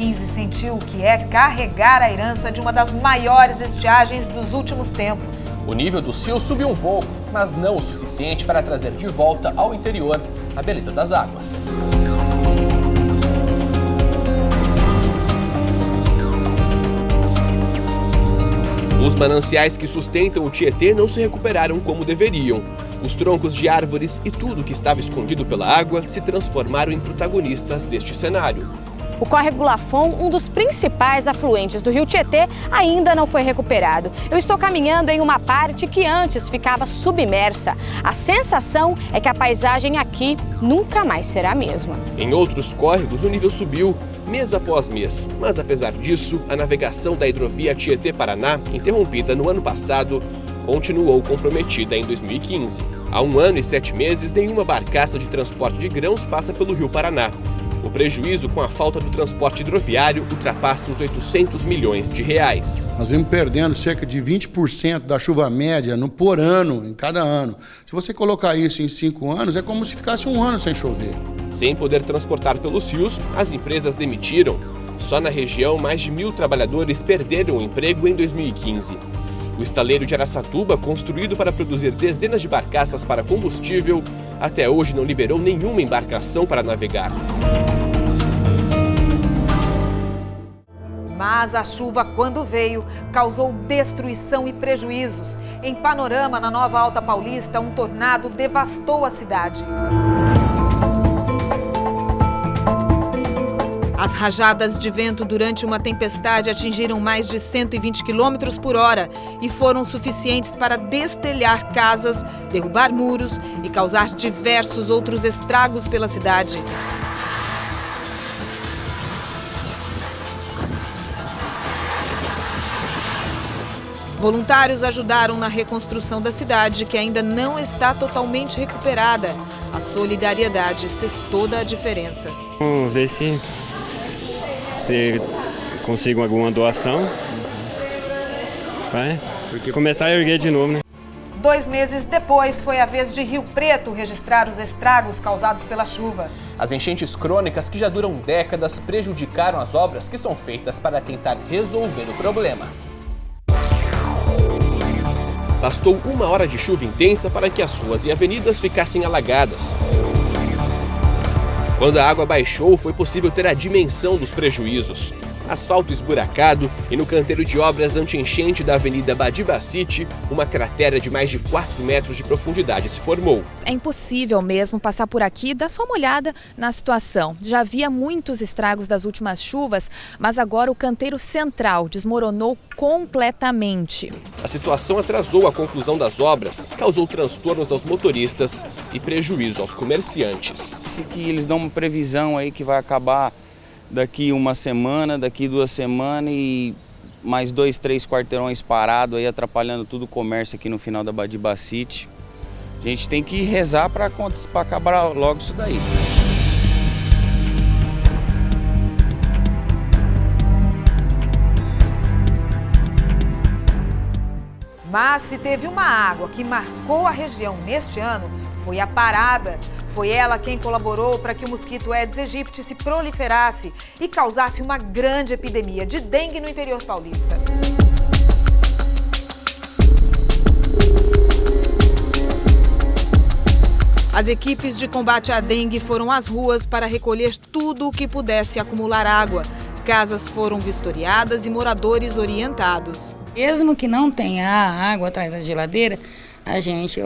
15 sentiu o que é carregar a herança de uma das maiores estiagens dos últimos tempos. O nível dos rios subiu um pouco, mas não o suficiente para trazer de volta ao interior a beleza das águas. Os mananciais que sustentam o Tietê não se recuperaram como deveriam. Os troncos de árvores e tudo que estava escondido pela água se transformaram em protagonistas deste cenário. O córrego Lafon, um dos principais afluentes do rio Tietê, ainda não foi recuperado. Eu estou caminhando em uma parte que antes ficava submersa. A sensação é que a paisagem aqui nunca mais será a mesma. Em outros córregos, o nível subiu mês após mês. Mas, apesar disso, a navegação da hidrovia Tietê-Paraná, interrompida no ano passado, continuou comprometida em 2015. Há 1 ano e 7 meses, nenhuma barcaça de transporte de grãos passa pelo Rio Paraná. O prejuízo com a falta do transporte hidroviário ultrapassa os 800 milhões de reais. Nós vimos perdendo cerca de 20% da chuva média por ano, em cada ano. Se você colocar isso em 5 anos, é como se ficasse 1 ano sem chover. Sem poder transportar pelos rios, as empresas demitiram. Só na região, mais de 1.000 trabalhadores perderam o emprego em 2015. O estaleiro de Araçatuba, construído para produzir dezenas de barcaças para combustível, até hoje não liberou nenhuma embarcação para navegar. Mas a chuva, quando veio, causou destruição e prejuízos. Em Panorama, na Nova Alta Paulista, um tornado devastou a cidade. As rajadas de vento durante uma tempestade atingiram mais de 120 km por hora e foram suficientes para destelhar casas, derrubar muros e causar diversos outros estragos pela cidade. Voluntários ajudaram na reconstrução da cidade, que ainda não está totalmente recuperada. A solidariedade fez toda a diferença. Vamos ver se consigo alguma doação, porque começar a erguer de novo, né? 2 meses depois, foi a vez de Rio Preto registrar os estragos causados pela chuva. As enchentes crônicas que já duram décadas prejudicaram as obras que são feitas para tentar resolver o problema. Bastou 1 hora de chuva intensa para que as ruas e avenidas ficassem alagadas. Quando a água baixou, foi possível ter a dimensão dos prejuízos. Asfalto esburacado e no canteiro de obras anti-enchente da Avenida Badibacite, uma cratera de mais de 4 metros de profundidade se formou. É impossível mesmo passar por aqui e dar só uma olhada na situação. Já havia muitos estragos das últimas chuvas, mas agora o canteiro central desmoronou completamente. A situação atrasou a conclusão das obras, causou transtornos aos motoristas e prejuízo aos comerciantes. Que eles dão uma previsão aí que vai acabar daqui 1 semana, daqui 2 semanas e mais 2, 3 quarteirões parados aí atrapalhando tudo o comércio aqui no final da Badibacite. A gente tem que rezar para acabar logo isso daí. Mas se teve uma água que marcou a região neste ano, foi a parada. Foi ela quem colaborou para que o mosquito Aedes aegypti se proliferasse e causasse uma grande epidemia de dengue no interior paulista. As equipes de combate à dengue foram às ruas para recolher tudo o que pudesse acumular água. Casas foram vistoriadas e moradores orientados. Mesmo que não tenha água atrás da geladeira, a gente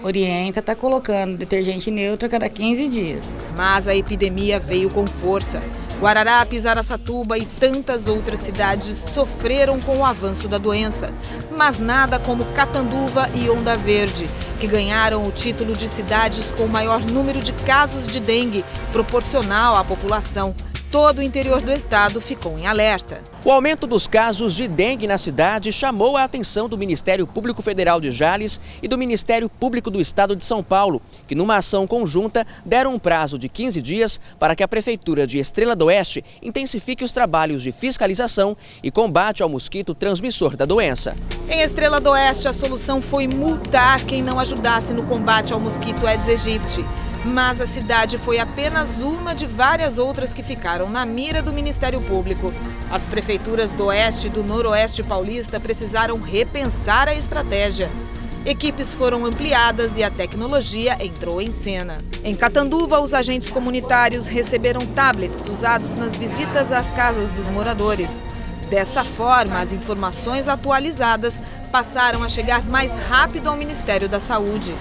orienta a estar colocando detergente neutro a cada 15 dias. Mas a epidemia veio com força. Guararapes, Araçatuba e tantas outras cidades sofreram com o avanço da doença. Mas nada como Catanduva e Onda Verde, que ganharam o título de cidades com o maior número de casos de dengue, proporcional à população. Todo o interior do estado ficou em alerta. O aumento dos casos de dengue na cidade chamou a atenção do Ministério Público Federal de Jales e do Ministério Público do Estado de São Paulo, que numa ação conjunta deram um prazo de 15 dias para que a Prefeitura de Estrela do Oeste intensifique os trabalhos de fiscalização e combate ao mosquito transmissor da doença. Em Estrela do Oeste, a solução foi multar quem não ajudasse no combate ao mosquito Aedes aegypti. Mas a cidade foi apenas uma de várias outras que ficaram na mira do Ministério Público. As prefeituras do Oeste e do Noroeste paulista precisaram repensar a estratégia. Equipes foram ampliadas e a tecnologia entrou em cena. Em Catanduva, os agentes comunitários receberam tablets usados nas visitas às casas dos moradores. Dessa forma, as informações atualizadas passaram a chegar mais rápido ao Ministério da Saúde.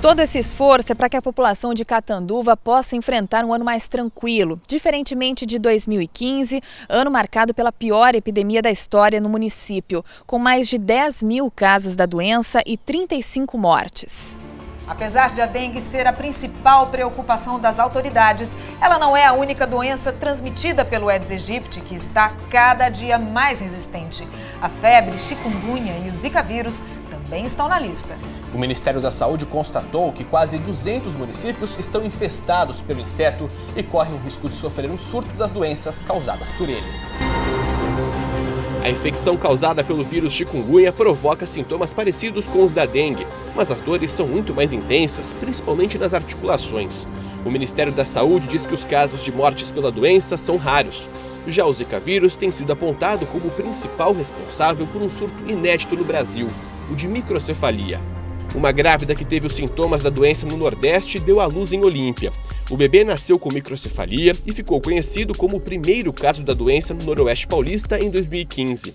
Todo esse esforço é para que a população de Catanduva possa enfrentar um ano mais tranquilo, diferentemente de 2015, ano marcado pela pior epidemia da história no município, com mais de 10 mil casos da doença e 35 mortes. Apesar de a dengue ser a principal preocupação das autoridades, ela não é a única doença transmitida pelo Aedes aegypti que está cada dia mais resistente. A febre, chikungunya e o zika vírus também estão na lista. O Ministério da Saúde constatou que quase 200 municípios estão infestados pelo inseto e correm o risco de sofrer um surto das doenças causadas por ele. A infecção causada pelo vírus chikungunya provoca sintomas parecidos com os da dengue, mas as dores são muito mais intensas, principalmente nas articulações. O Ministério da Saúde diz que os casos de mortes pela doença são raros. Já o zika vírus tem sido apontado como o principal responsável por um surto inédito no Brasil, o de microcefalia. Uma grávida que teve os sintomas da doença no Nordeste deu à luz em Olímpia. O bebê nasceu com microcefalia e ficou conhecido como o primeiro caso da doença no Noroeste paulista em 2015.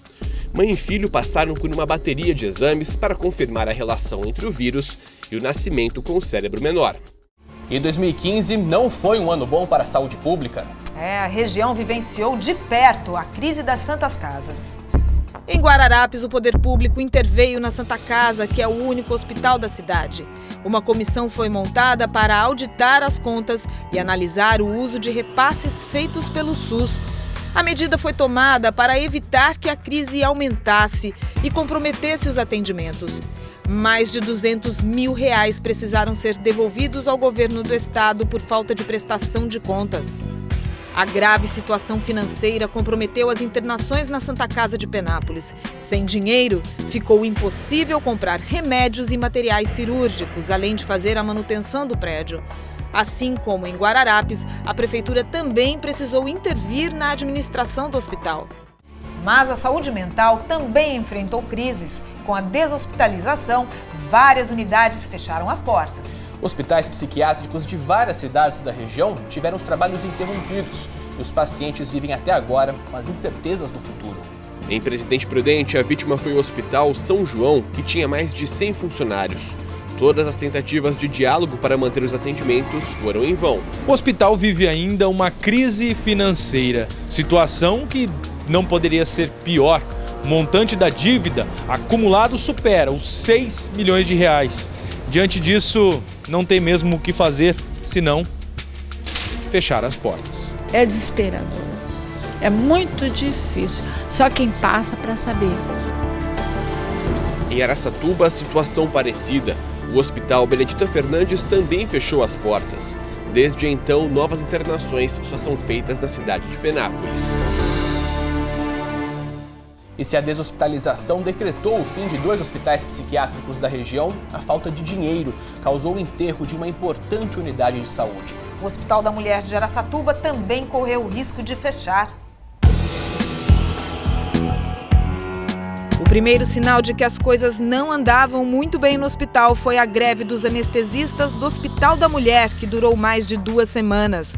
Mãe e filho passaram por uma bateria de exames para confirmar a relação entre o vírus e o nascimento com o cérebro menor. E 2015 não foi um ano bom para a saúde pública. A região vivenciou de perto a crise das Santas Casas. Em Guararapes, o poder público interveio na Santa Casa, que é o único hospital da cidade. Uma comissão foi montada para auditar as contas e analisar o uso de repasses feitos pelo SUS. A medida foi tomada para evitar que a crise aumentasse e comprometesse os atendimentos. Mais de R$200 mil precisaram ser devolvidos ao governo do estado por falta de prestação de contas. A grave situação financeira comprometeu as internações na Santa Casa de Penápolis. Sem dinheiro, ficou impossível comprar remédios e materiais cirúrgicos, além de fazer a manutenção do prédio. Assim como em Guararapes, a prefeitura também precisou intervir na administração do hospital. Mas a saúde mental também enfrentou crises. Com a deshospitalização, várias unidades fecharam as portas. Hospitais psiquiátricos de várias cidades da região tiveram os trabalhos interrompidos e os pacientes vivem até agora com as incertezas do futuro. Em Presidente Prudente, a vítima foi o Hospital São João, que tinha mais de 100 funcionários. Todas as tentativas de diálogo para manter os atendimentos foram em vão. O hospital vive ainda uma crise financeira, situação que não poderia ser pior. O montante da dívida acumulado supera os R$6 milhões. Diante disso, não tem mesmo o que fazer, senão fechar as portas. É desesperador, é muito difícil, só quem passa para saber. Em Araçatuba, situação parecida. O Hospital Benedita Fernandes também fechou as portas. Desde então, novas internações só são feitas na cidade de Penápolis. E se a deshospitalização decretou o fim de 2 hospitais psiquiátricos da região, a falta de dinheiro causou o enterro de uma importante unidade de saúde. O Hospital da Mulher de Araçatuba também correu o risco de fechar. O primeiro sinal de que as coisas não andavam muito bem no hospital foi a greve dos anestesistas do Hospital da Mulher, que durou mais de 2 semanas.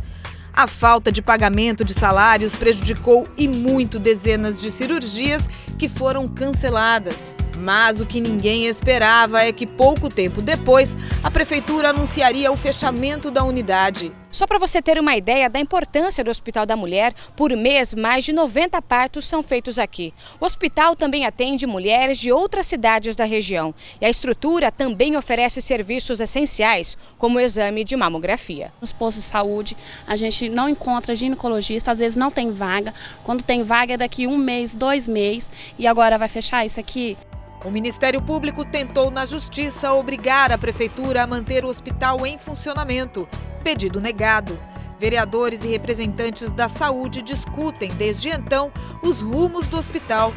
A falta de pagamento de salários prejudicou e muito dezenas de cirurgias que foram canceladas. Mas o que ninguém esperava é que pouco tempo depois, a prefeitura anunciaria o fechamento da unidade. Só para você ter uma ideia da importância do Hospital da Mulher, por mês mais de 90 partos são feitos aqui. O hospital também atende mulheres de outras cidades da região. E a estrutura também oferece serviços essenciais, como o exame de mamografia. Nos postos de saúde, a gente não encontra ginecologista, às vezes não tem vaga. Quando tem vaga é daqui 1 mês, 2 meses, e agora vai fechar isso aqui. O Ministério Público tentou na Justiça obrigar a Prefeitura a manter o hospital em funcionamento. Pedido negado. Vereadores e representantes da saúde discutem, desde então, os rumos do hospital.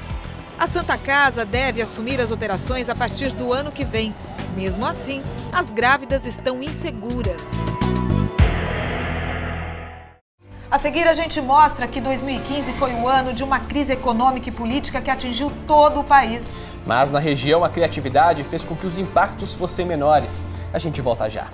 A Santa Casa deve assumir as operações a partir do ano que vem. Mesmo assim, as grávidas estão inseguras. A seguir, a gente mostra que 2015 foi o ano de uma crise econômica e política que atingiu todo o país. Mas na região, a criatividade fez com que os impactos fossem menores. A gente volta já.